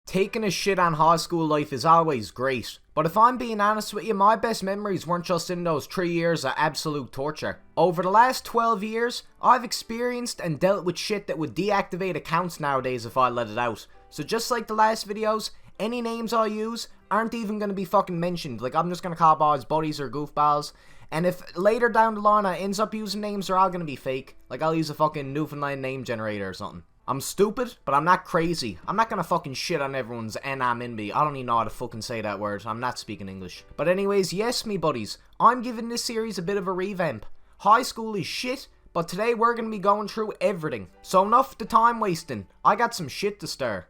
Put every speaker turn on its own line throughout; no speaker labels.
Taking a shit on high school life is always great, but if I'm being honest with you, my best memories weren't just in those 3 years of absolute torture. Over the last 12 years, I've experienced and dealt with shit that would deactivate accounts nowadays if I let it out. So just like the last videos, any names I use aren't even going to be fucking mentioned. Like, I'm just going to call boys buddies or goofballs. And if later down the line I ends up using names, they're all going to be fake. Like, I'll use a fucking Newfoundland name generator or something. I'm stupid, but I'm not crazy. I'm not gonna fucking shit on everyone's anonymity. I don't even know how to fucking say that word. I'm not speaking English. But anyways, yes, me buddies, I'm giving this series a bit of a revamp. High school is shit, but today we're gonna be going through everything. So enough the time wasting. I got some shit to stir.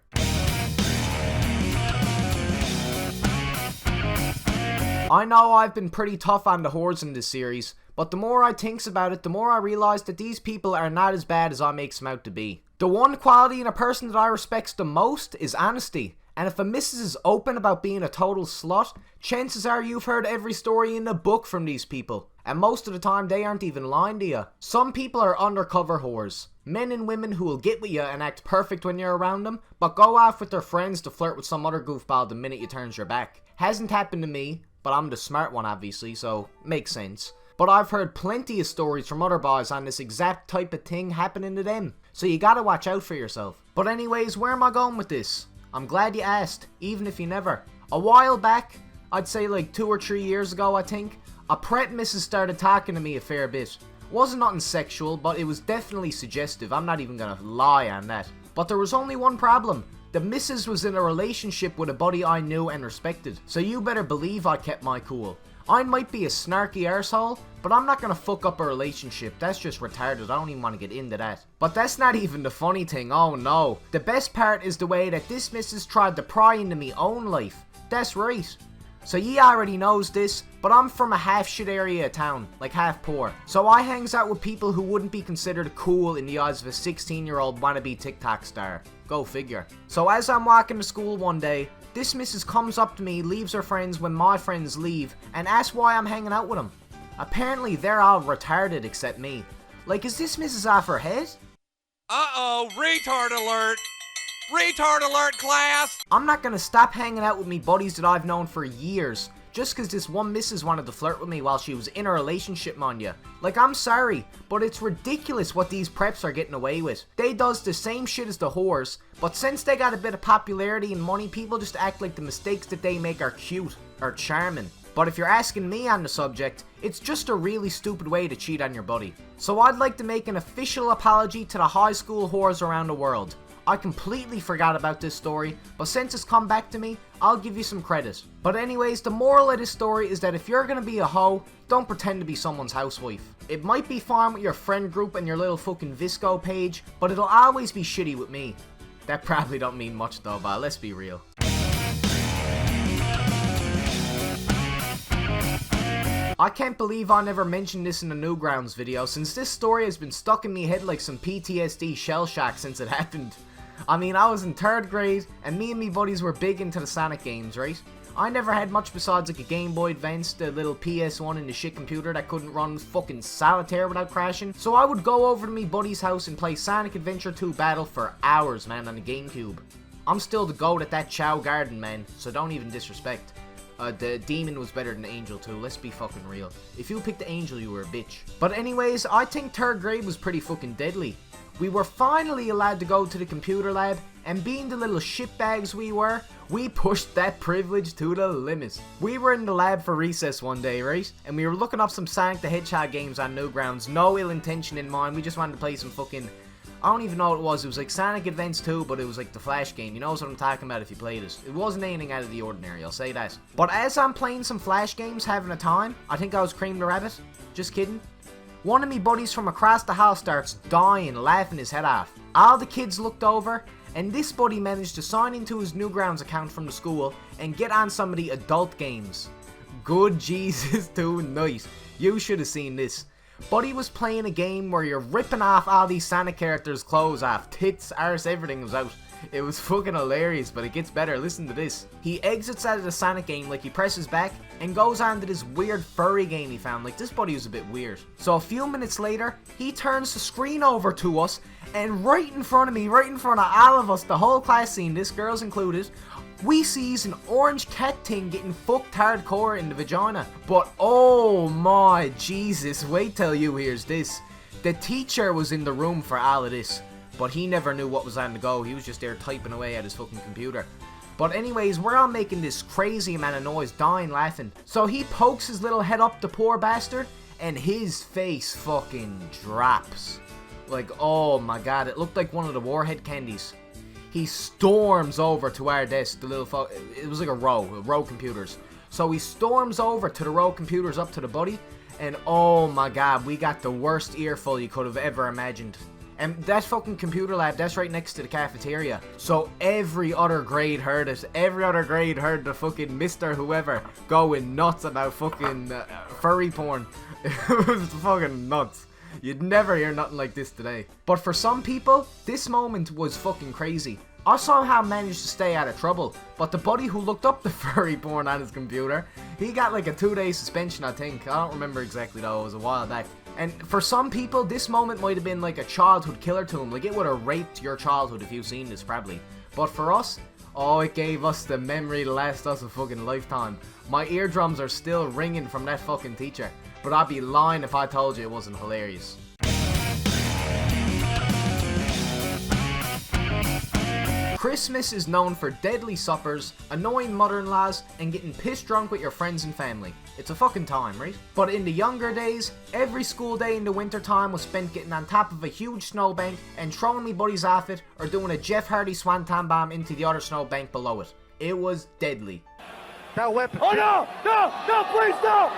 I know I've been pretty tough on the whores in this series, but the more I thinks about it, the more I realise that these people are not as bad as I makes them out to be. The one quality in a person that I respects the most is honesty, and if a missus is open about being a total slut, chances are you've heard every story in the book from these people, and most of the time they aren't even lying to you. Some people are undercover whores, men and women who will get with you and act perfect when you're around them, but go off with their friends to flirt with some other goofball the minute you turns your back. Hasn't happened to me, but I'm the smart one obviously, so makes sense. But I've heard plenty of stories from other boys on this exact type of thing happening to them. So you gotta watch out for yourself. But anyways, where am I going with this? I'm glad you asked, even if you never. A while back, I'd say like 2 or 3 years ago I think, a prep missus started talking to me a fair bit. Wasn't nothing sexual, but it was definitely suggestive. I'm not even gonna lie on that. But there was only one problem. The missus was in a relationship with a buddy I knew and respected. So you better believe I kept my cool. I might be a snarky arsehole, but I'm not gonna fuck up a relationship. That's just retarded. I don't even want to get into that. But that's not even the funny thing. Oh no. The best part is the way that this missus tried to pry into me own life. That's right. So ye already knows this, but I'm from a half shit area of town, like half poor. So I hangs out with people who wouldn't be considered cool in the eyes of a 16-year-old wannabe TikTok star. Go figure. So as I'm walking to school one day, this missus comes up to me, leaves her friends when my friends leave, and asks why I'm hanging out with them. Apparently they're all retarded except me. Like, is this missus off her head?
Uh-oh, retard alert! Retard alert, class!
I'm not gonna stop hanging out with me buddies that I've known for years, just cause this one missus wanted to flirt with me while she was in a relationship, mind ya. Like, I'm sorry, but it's ridiculous what these preps are getting away with. They does the same shit as the whores, but since they got a bit of popularity and money, people just act like the mistakes that they make are cute, or charming. But if you're asking me on the subject, it's just a really stupid way to cheat on your buddy. So I'd like to make an official apology to the high school whores around the world. I completely forgot about this story, but since it's come back to me, I'll give you some credit. But anyways, the moral of this story is that if you're gonna be a hoe, don't pretend to be someone's housewife. It might be fine with your friend group and your little fucking Visco page, but it'll always be shitty with me. That probably don't mean much though, but let's be real. I can't believe I never mentioned this in the Newgrounds video, since this story has been stuck in me head like some PTSD shell shock since it happened. I mean, I was in 3rd grade, and me buddies were big into the Sonic games, right? I never had much besides like a Game Boy Advance, the little PS1 and the shit computer that couldn't run fucking solitaire without crashing. So I would go over to me buddy's house and play Sonic Adventure 2 Battle for hours, man, on the GameCube. I'm still the goat at that Chow Garden, man, so don't even disrespect. The demon was better than the angel too, let's be fucking real. If you picked the angel, you were a bitch. But anyways, I think 3rd grade was pretty fucking deadly. We were finally allowed to go to the computer lab, and being the little shitbags we were, we pushed that privilege to the limit. We were in the lab for recess one day, right? And we were looking up some Sonic the Hedgehog games on Newgrounds, no ill intention in mind, we just wanted to play some fucking... I don't even know what it was like Sonic Advance 2, but it was like the Flash game. You know what I'm talking about if you played it. It wasn't anything out of the ordinary, I'll say that. But as I'm playing some Flash games, having a time, I think I was Cream the Rabbit. Just kidding. One of me buddies from across the hall starts dying, laughing his head off. All the kids looked over, and this buddy managed to sign into his Newgrounds account from the school and get on some of the adult games. Good Jesus tonight. You should have seen this. Buddy was playing a game where you're ripping off all these Sonic characters' clothes off. Tits, arse, everything was out. It was fucking hilarious, but it gets better. Listen to this. He exits out of the Sonic game, like he presses back, and goes on to this weird furry game he found. Like, this buddy was a bit weird. So a few minutes later, he turns the screen over to us, and right in front of me, right in front of all of us, the whole class scene, this girl's included, we sees an orange cat thing getting fucked hardcore in the vagina. But oh my Jesus, wait till you hears this. The teacher was in the room for all of this, but he never knew what was on the go. He was just there typing away at his fucking computer. But anyways, we're all making this crazy amount of noise, dying laughing. So he pokes his little head up, the poor bastard, and his face fucking drops. Like, oh my god, it looked like one of the Warhead candies. He storms over to our desk, the little it was like a row computers. So he storms over to the row computers up to the buddy, and oh my god, we got the worst earful you could have ever imagined. And that fucking computer lab, that's right next to the cafeteria. So every other grade heard it. Every other grade heard the fucking Mr. Whoever going nuts about fucking furry porn. It was fucking nuts. You'd never hear nothing like this today. But for some people, this moment was fucking crazy. I somehow managed to stay out of trouble, but the buddy who looked up the furry porn on his computer, he got like a 2-day suspension, I think. I don't remember exactly though, it was a while back. And for some people, this moment might have been like a childhood killer to him. Like, it would have raped your childhood if you've seen this, probably. But for us, oh, it gave us the memory to last us a fucking lifetime. My eardrums are still ringing from that fucking teacher. But I'd be lying if I told you it wasn't hilarious. Christmas is known for deadly suppers, annoying mother-in-laws, and getting pissed drunk with your friends and family. It's a fucking time, right? But in the younger days, every school day in the winter time was spent getting on top of a huge snowbank and throwing me buddies off it, or doing a Jeff Hardy swanton bomb into the other snowbank below it. It was deadly.
That weapon. Oh no! No! No, please, no!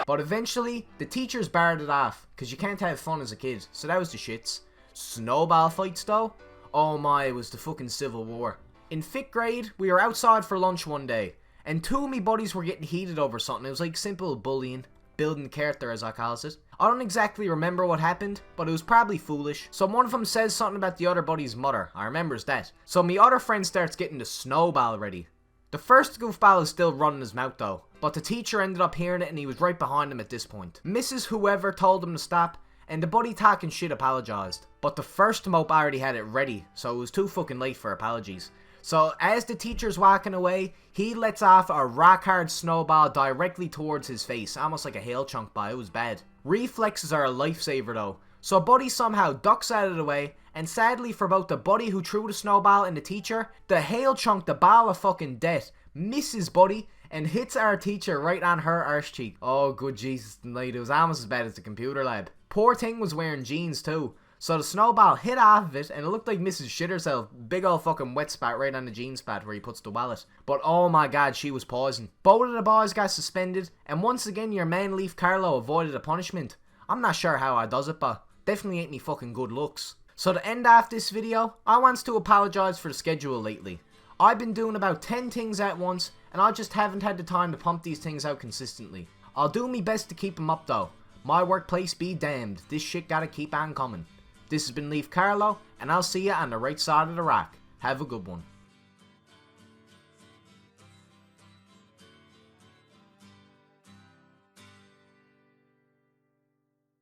But eventually, the teachers barred it off, because you can't have fun as a kid, so that was the shits. Snowball fights though? Oh my, it was the fucking Civil War. In 5th grade, we were outside for lunch one day, and 2 of me buddies were getting heated over something. It was like simple bullying, building character as I calls it. I don't exactly remember what happened, but it was probably foolish. So one of them says something about the other buddy's mother, I remembers that. So my other friend starts getting the snowball ready. The first goofball is still running his mouth though, but the teacher ended up hearing it and he was right behind him at this point. Mrs. Whoever told him to stop, and the buddy talking shit apologised. But the first mope already had it ready, so it was too fucking late for apologies. So as the teacher's walking away, he lets off a rock hard snowball directly towards his face, almost like a hail chunk ball. It was bad. Reflexes are a lifesaver though. So Buddy somehow ducks out of the way, and sadly for both the buddy who threw the snowball and the teacher, the hail chunk, the ball of fucking death, misses Buddy and hits our teacher right on her arse cheek. Oh good Jesus tonight, it was almost as bad as the computer lab. Poor thing was wearing jeans too, so the snowball hit off of it and it looked like Mrs. Shit herself. Big ol' fucking wet spot right on the jean spot where he puts the wallet. But oh my god, she was poison. Both of the boys got suspended, and once again your man Leaf Carlo avoided a punishment. I'm not sure how I does it, but definitely ain't me fucking good looks. So to end off this video, I wants to apologise for the schedule lately. I've been doing about 10 things at once, and I just haven't had the time to pump these things out consistently. I'll do my best to keep them up though. My workplace be damned, this shit gotta keep on coming. This has been Leaf Carlo, and I'll see you on the right side of the rock. Have a good one.